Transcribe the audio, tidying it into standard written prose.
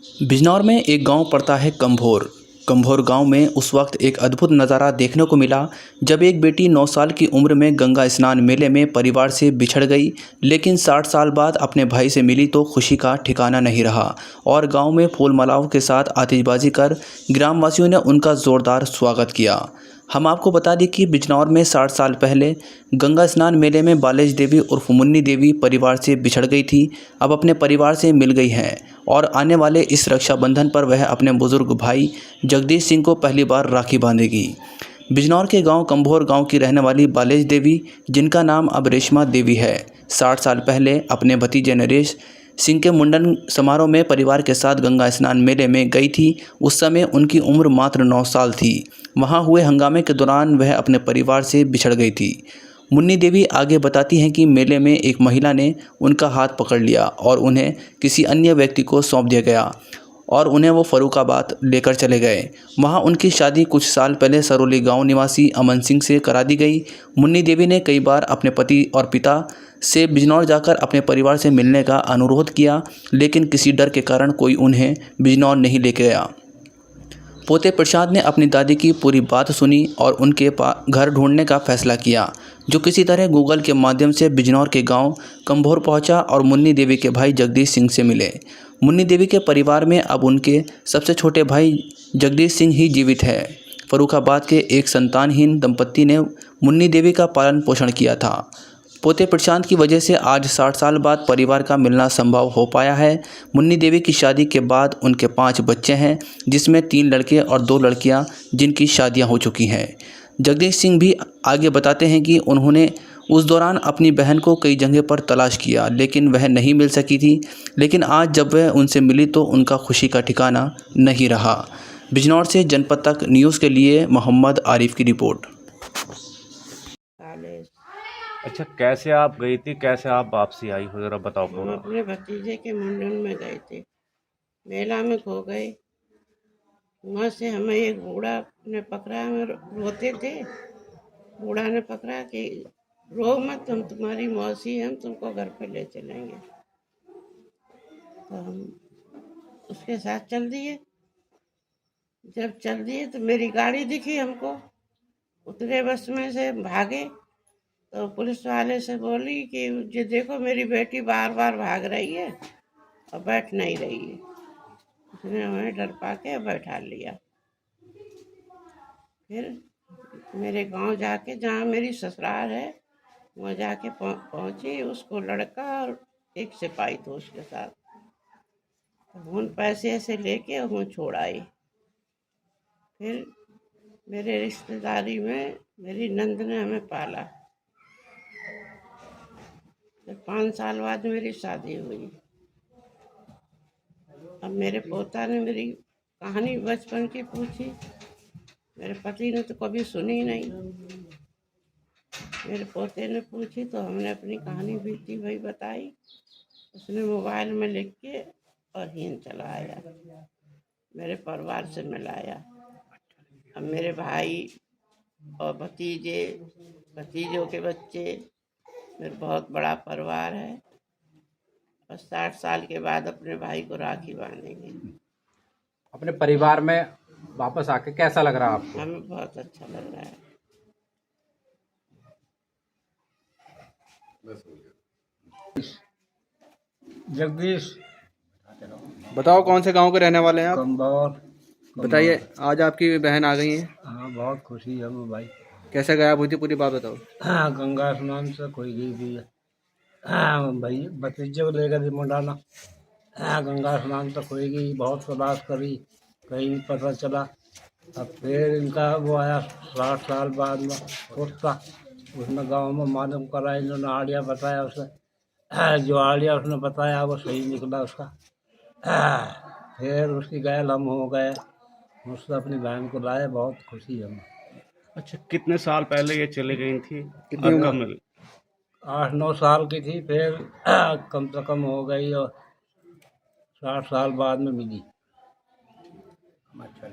बिजनौर में एक गांव पड़ता है कंभोर। कंभोर गांव में उस वक्त एक अद्भुत नज़ारा देखने को मिला जब एक बेटी 9 साल की उम्र में गंगा स्नान मेले में परिवार से बिछड़ गई, लेकिन 60 साल बाद अपने भाई से मिली तो खुशी का ठिकाना नहीं रहा और गांव में फूल मालाओं के साथ आतिशबाजी कर ग्रामवासियों ने उनका ज़ोरदार स्वागत किया। हम आपको बता दें कि बिजनौर में 60 साल पहले गंगा स्नान मेले में बालेश देवी उर्फ मुन्नी देवी परिवार से बिछड़ गई थी, अब अपने परिवार से मिल गई हैं और आने वाले इस रक्षाबंधन पर वह अपने बुजुर्ग भाई जगदीश सिंह को पहली बार राखी बांधेगी। बिजनौर के गांव कंभोर गांव की रहने वाली बालेश देवी, जिनका नाम अब रेशमा देवी है, 60 साल पहले अपने भतीजे नरेश सिंह के मुंडन समारोह में परिवार के साथ गंगा स्नान मेले में गई थी। उस समय उनकी उम्र मात्र 9 साल थी। वहां हुए हंगामे के दौरान वह अपने परिवार से बिछड़ गई थी। मुन्नी देवी आगे बताती हैं कि मेले में एक महिला ने उनका हाथ पकड़ लिया और उन्हें किसी अन्य व्यक्ति को सौंप दिया गया और उन्हें वो फर्रुखाबाद लेकर चले गए। वहाँ उनकी शादी कुछ साल पहले सरोली गांव निवासी अमन सिंह से करा दी गई। मुन्नी देवी ने कई बार अपने पति और पिता से बिजनौर जाकर अपने परिवार से मिलने का अनुरोध किया, लेकिन किसी डर के कारण कोई उन्हें बिजनौर नहीं लेके गया। पोते प्रसाद ने अपनी दादी की पूरी बात सुनी और उनके घर ढूंढने का फैसला किया, जो किसी तरह गूगल के माध्यम से बिजनौर के गांव कंभोर पहुंचा और मुन्नी देवी के भाई जगदीश सिंह से मिले। मुन्नी देवी के परिवार में अब उनके सबसे छोटे भाई जगदीश सिंह ही जीवित है। फर्रुखाबाद के एक संतानहीन दंपत्ति ने मुन्नी देवी का पालन पोषण किया था। पोते प्रशांत की वजह से आज 60 साल बाद परिवार का मिलना संभव हो पाया है। मुन्नी देवी की शादी के बाद उनके 5 बच्चे हैं, जिसमें 3 लड़के और 2 लड़कियां जिनकी शादियां हो चुकी हैं। जगदीश सिंह भी आगे बताते हैं कि उन्होंने उस दौरान अपनी बहन को कई जगह पर तलाश किया, लेकिन वह नहीं मिल सकी थी, लेकिन आज जब वह उनसे मिली तो उनका खुशी का ठिकाना नहीं रहा। बिजनौर से जनपद तक न्यूज़ के लिए मोहम्मद आरिफ की रिपोर्ट। अच्छा, कैसे आप गई थी, कैसे आप वापसी आई हो, जरा बताओ। हम अपने भतीजे के मुंडन में गए थे, मेला में खो गए। वहाँ से हमें एक बूढ़ा ने पकड़ा, हमें रोते थे। बूढ़ा ने पकड़ा कि रो मत, हम तुम्हारी मौसी हैं, हम तुमको घर पे ले चलेंगे। तो हम उसके साथ चल दिए। जब चल दिए तो मेरी गाड़ी दिखी हमको, उतरे बस में से भागे तो पुलिस वाले से बोली कि ये देखो मेरी बेटी बार बार भाग रही है और बैठ नहीं रही है। उसने हमें डर पाके बैठा लिया। फिर मेरे गांव जाके, जहाँ मेरी ससुराल है, वहाँ जाके पहुँची। उसको लड़का और एक सिपाही था उसके साथ। उन पैसे से लेके वहाँ छोड़ आई। फिर मेरे रिश्तेदारी में मेरी नंद ने हमें पाला। 5 साल बाद मेरी शादी हुई। अब मेरे पोता ने मेरी कहानी बचपन की पूछी, मेरे पति ने तो कभी सुनी नहीं। मेरे पोते ने पूछी तो हमने अपनी कहानी बीती भाई बताई। उसने मोबाइल में लिख के और हीन चलाया, मेरे परिवार से मिलाया। अब मेरे भाई और भतीजों के बच्चे, मेरा बहुत बड़ा परिवार है और 60 साल के बाद अपने भाई को राखी बांधेंगे। अपने परिवार में वापस आके कैसा लग रहा है आपको? हमें बहुत अच्छा लग रहा है। जगदीश। बताओ कौन से गांव के रहने वाले हैं आप? कंभोर। बताइए, आज आपकी बहन आ गई है। हाँ, बहुत खुशी है हमें भाई। कैसे गायब हुई थी, पूरी बात बताओ। हाँ, गंगा स्नान से कोई गई थी। हाँ भाई, भतीजे को लेकर मुंडाना। हाँ, गंगा स्नान तो कोई गई, बहुत तलाश करी, कहीं नहीं पता चला। अब फिर इनका वो आया 60 साल बाद में उसका, उसने गांव में मालूम करा, इन्होंने आड़िया बताया उसे। जो आड़िया उसने बताया वो सही निकला उसका। फिर उसकी गैल हम हो गए, मुझसे अपनी बहन को लाए, बहुत खुशी है हमें। अच्छा, कितने साल पहले ये चली गई थी? कितनी उम्र? कब मिली? 8-9 साल की थी, फिर कम से कम हो गई और 60 साल बाद में मिली। अच्छा।